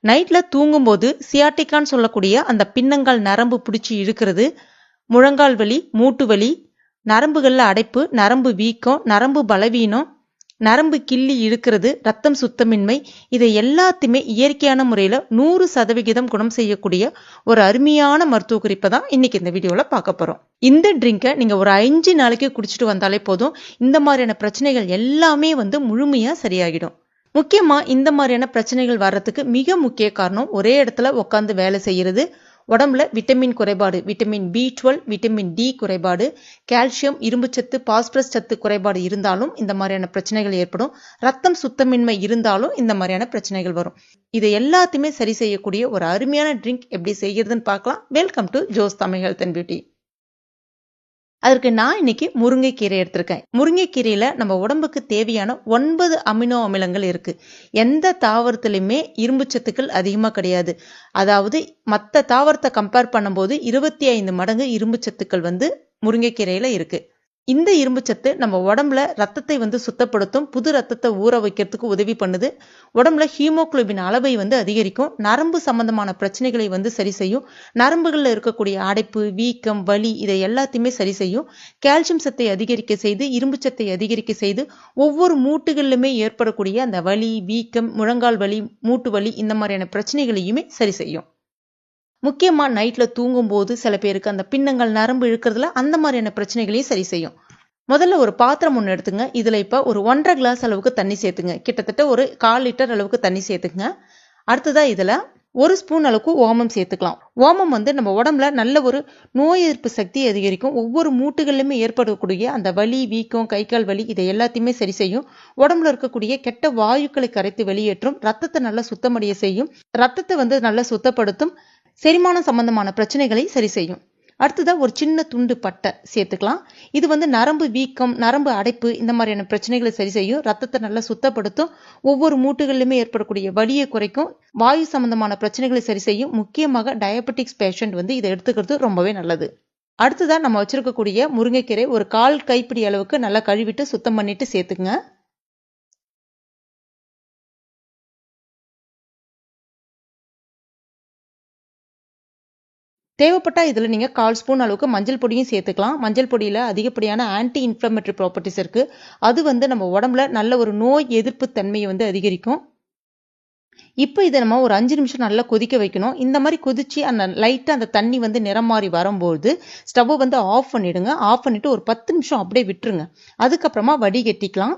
நைட்ல தூங்கும்போது சியாட்டிக்கான்னு சொல்லக்கூடிய அந்த பின்னங்கால் நரம்பு பிடிச்சி இழுக்கிறது, முழங்கால் வலி, மூட்டு வலி, நரம்புகள்ல அடைப்பு, நரம்பு வீக்கம், நரம்பு பலவீனம், நரம்பு கிள்ளி இழுக்கிறது, ரத்தம் சுத்தமின்மை, இதை எல்லாத்தையுமே இயற்கையான முறையில் 100% குணம் செய்யக்கூடிய ஒரு அருமையான மருத்துவ குறிப்பை தான் இன்னைக்கு இந்த வீடியோவில் பார்க்க போகிறோம். இந்த ட்ரிங்கை நீங்கள் ஒரு 5 நாளைக்கு குடிச்சிட்டு வந்தாலே போதும், இந்த மாதிரியான பிரச்சனைகள் எல்லாமே முழுமையாக சரியாகிடும். முக்கியமாக இந்த மாதிரியான பிரச்சனைகள் வர்றதுக்கு மிக முக்கிய காரணம் ஒரே இடத்துல உட்காந்து வேலை செய்கிறது, உடம்புல விட்டமின் குறைபாடு, விட்டமின் B12, விட்டமின் D குறைபாடு, கால்சியம், இரும்புச்சத்து, பாஸ்பரஸ் சத்து குறைபாடு இருந்தாலும் இந்த மாதிரியான பிரச்சனைகள் ஏற்படும். ரத்தம் சுத்தமின்மை இருந்தாலும் இந்த மாதிரியான பிரச்சனைகள் வரும். இதை எல்லாத்தையுமே சரி செய்யக்கூடிய ஒரு அருமையான ட்ரிங்க் எப்படி செய்கிறதுன்னு பார்க்கலாம். Welcome to Jo's Tamil health and beauty. அதற்கு நான் இன்னைக்கு முருங்கைக்கீரை எடுத்திருக்கேன். முருங்கைக்கீரையில நம்ம உடம்புக்கு தேவையான 9 அமினோ அமிலங்கள் இருக்கு. எந்த தாவரத்திலுமே இரும்பு சத்துக்கள் அதிகமா கிடையாது. அதாவது மற்ற தாவரத்தை கம்பேர் பண்ணும்போது 25 மடங்கு இரும்பு சத்துக்கள் முருங்கைக்கீரையில இருக்கு. இந்த இரும்பு சத்து நம்ம உடம்புல ரத்தத்தை சுத்தப்படுத்தும், புது ரத்தத்தை ஊற வைக்கிறதுக்கு உதவி பண்ணுது, உடம்புல ஹீமோகுளோபின் அளவை அதிகரிக்கும், நரம்பு சம்பந்தமான பிரச்சனைகளை சரி செய்யும், நரம்புகள்ல இருக்கக்கூடிய அடைப்பு, வீக்கம், வலி இதை எல்லாத்தையுமே சரி செய்யும், கால்சியம் சத்தை அதிகரிக்க செய்து, இரும்பு சத்தை அதிகரிக்க செய்து, ஒவ்வொரு மூட்டுகளிலுமே ஏற்படக்கூடிய அந்த வலி, வீக்கம், முழங்கால் வலி, மூட்டு வலி இந்த மாதிரியான பிரச்சனைகளையுமே சரி செய்யும். முக்கியமா நைட்ல தூங்கும் போது சில பேருக்கு அந்த பின்னங்கள் நரம்பு இழுக்கிறதுல அந்த மாதிரியான பிரச்சனைகளையும் சரி செய்யும். முதல்ல ஒரு பாத்திரம் ஒன்று எடுத்துங்க. இதுல இப்ப ஒரு 1.5 கிளாஸ் அளவுக்கு தண்ணி சேர்த்துங்க. கிட்டத்தட்ட ஒரு 1/4 லிட்டர் அளவுக்கு தண்ணி சேர்த்துங்க. அடுத்ததா இதுல 1 ஸ்பூன் அளவுக்கு ஓமம் சேர்த்துக்கலாம். ஓமம் நம்ம உடம்புல நல்ல ஒரு நோய் எதிர்ப்பு சக்தியை அதிகரிக்கும். ஒவ்வொரு மூட்டுகளிலுமே ஏற்படக்கூடிய அந்த வலி, வீக்கம், கை கால் வலி இதை எல்லாத்தையுமே சரி செய்யும். உடம்புல இருக்கக்கூடிய கெட்ட வாயுக்களை கரைத்து வெளியேற்றும், ரத்தத்தை நல்லா சுத்தமடைய செய்யும், ரத்தத்தை நல்லா சுத்தப்படுத்தும், செரிமானம் சம்பந்தமான பிரச்சனைகளை சரி செய்யும். அடுத்ததா ஒரு சின்ன துண்டு பட்டை சேர்த்துக்கலாம். இது நரம்பு வீக்கம், நரம்பு அடைப்பு இந்த மாதிரியான பிரச்சனைகளை சரி செய்யும், ரத்தத்தை நல்லா சுத்தப்படுத்தும், ஒவ்வொரு மூட்டுகளிலுமே ஏற்படக்கூடிய வலியை குறைக்கும், வாயு சம்பந்தமான பிரச்சனைகளை சரி செய்யும். முக்கியமாக டயபெட்டிக்ஸ் பேஷண்ட் இதை எடுத்துக்கிறது ரொம்பவே நல்லது. அடுத்ததா நம்ம வச்சிருக்கக்கூடிய முருங்கைக்கீரை ஒரு 1/4 கைப்பிடி அளவுக்கு நல்லா கழுவிட்டு சுத்தம் பண்ணிட்டு சேர்த்துங்க. தேவைப்பட்டா இதுல நீங்க 1/4 ஸ்பூன் அளவுக்கு மஞ்சள் பொடியும் சேர்த்துக்கலாம். மஞ்சள் பொடியில அதிகப்படியான ஆன்டி இன்ஃப்ளமேட்டரி ப்ராப்பர்ட்டிஸ் இருக்கு. அது நம்ம உடம்புல நல்ல ஒரு நோய் எதிர்ப்பு தன்மையை அதிகரிக்கும். இப்போ இதை நம்ம ஒரு 5 நிமிஷம் நல்லா கொதிக்க வைக்கணும். இந்த மாதிரி கொதிச்சு அந்த லைட்டா அந்த தண்ணி நிறம் மாறி வரும்போது ஸ்டவ் ஆஃப் பண்ணிடுங்க. ஆஃப் பண்ணிட்டு ஒரு 10 நிமிஷம் அப்படியே விட்டுருங்க. அதுக்கப்புறமா வடிகட்டிக்கலாம்.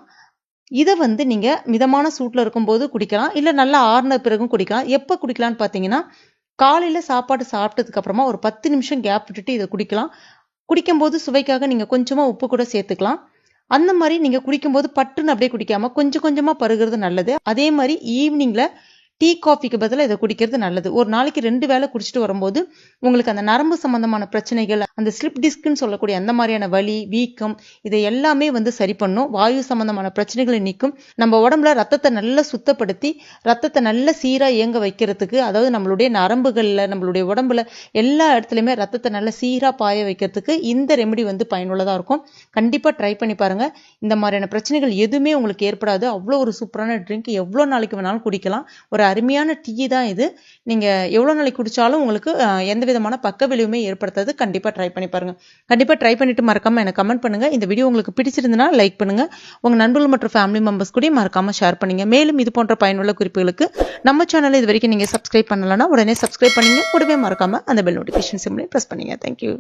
இதை நீங்க மிதமான சூட்ல இருக்கும்போது குடிக்கலாம், இல்ல நல்லா ஆறுன பிறகும் குடிக்கலாம். எப்ப குடிக்கலாம்னு பாத்தீங்கன்னா, காலையில சாப்பாடு சாப்பிட்டதுக்கு அப்புறமா ஒரு 10 நிமிஷம் கேப் விட்டுட்டு இதை குடிக்கலாம். குடிக்கும்போது சுவைக்காக நீங்க கொஞ்சமா உப்பு கூட சேர்த்துக்கலாம். அந்த மாதிரி நீங்க குடிக்கும்போது பட்டுன்னு அப்படியே குடிக்காம கொஞ்சம் கொஞ்சமா பருகிறது நல்லது. அதே மாதிரி ஈவினிங்ல டீ காஃபிக்கு பதிலாக இதை குடிக்கிறது நல்லது. ஒரு நாளைக்கு 2 வேளை குடிச்சிட்டு வரும்போது உங்களுக்கு அந்த நரம்பு சம்பந்தமான பிரச்சனைகள், அந்த ஸ்லிப் டிஸ்க்னு சொல்லக்கூடிய அந்த மாதிரியான வலி, வீக்கம் இதை எல்லாமே சரி பண்ணும். வாயு சம்பந்தமான பிரச்சனைகளை நீக்கும். நம்ம உடம்புல ரத்தத்தை நல்லா சுத்தப்படுத்தி ரத்தத்தை நல்ல சீரா இயங்க வைக்கிறதுக்கு, அதாவது நம்மளுடைய நரம்புகள்ல நம்மளுடைய உடம்புல எல்லா இடத்துலயுமே ரத்தத்தை நல்ல சீரா பாய வைக்கிறதுக்கு இந்த ரெமெடி பயனுள்ளதா இருக்கும். கண்டிப்பா ட்ரை பண்ணி பாருங்க. இந்த மாதிரியான பிரச்சனைகள் எதுவுமே உங்களுக்கு ஏற்படாது. அவ்வளோ ஒரு சூப்பரான ட்ரிங்க், எவ்வளோ நாளைக்கு வேணாலும் குடிக்கலாம். ஒரு அருமையான டீ தான் இது. நீங்க எவ்வளவு நாளைக்கு குடிச்சாலும் உங்களுக்கு எந்த விதமான பக்க விளைவுமே ஏற்படுத்தாது. கண்டிப்பா ட்ரை பண்ணி பாருங்க. கண்டிப்பா ட்ரை பண்ணிட்டு மறக்காம எனக்கு கமெண்ட் பண்ணுங்க. இந்த வீடியோ உங்களுக்கு பிடிச்சிருந்தனா லைக் பண்ணுங்க. உங்க நண்பர்கள் மற்றும் ஃபேமிலி மெம்பர்ஸ் கூட மறக்காம ஷேர் பண்ணுங்க. மேலும் இது போன்ற பயனுள்ள குறிப்புகளுக்கு நம்ம சேனலை இது வரைக்கும் நீங்க சப்ஸ்கிரைப் பண்ணலன்னா உடனே சப்ஸ்கிரைப் பண்ணுங்க. கூடவே மறக்காம அந்த பெல் நோட்டிஃபிகேஷன் சிம்லையும் பிரஸ் பண்ணுங்க. தேங்க்யூ.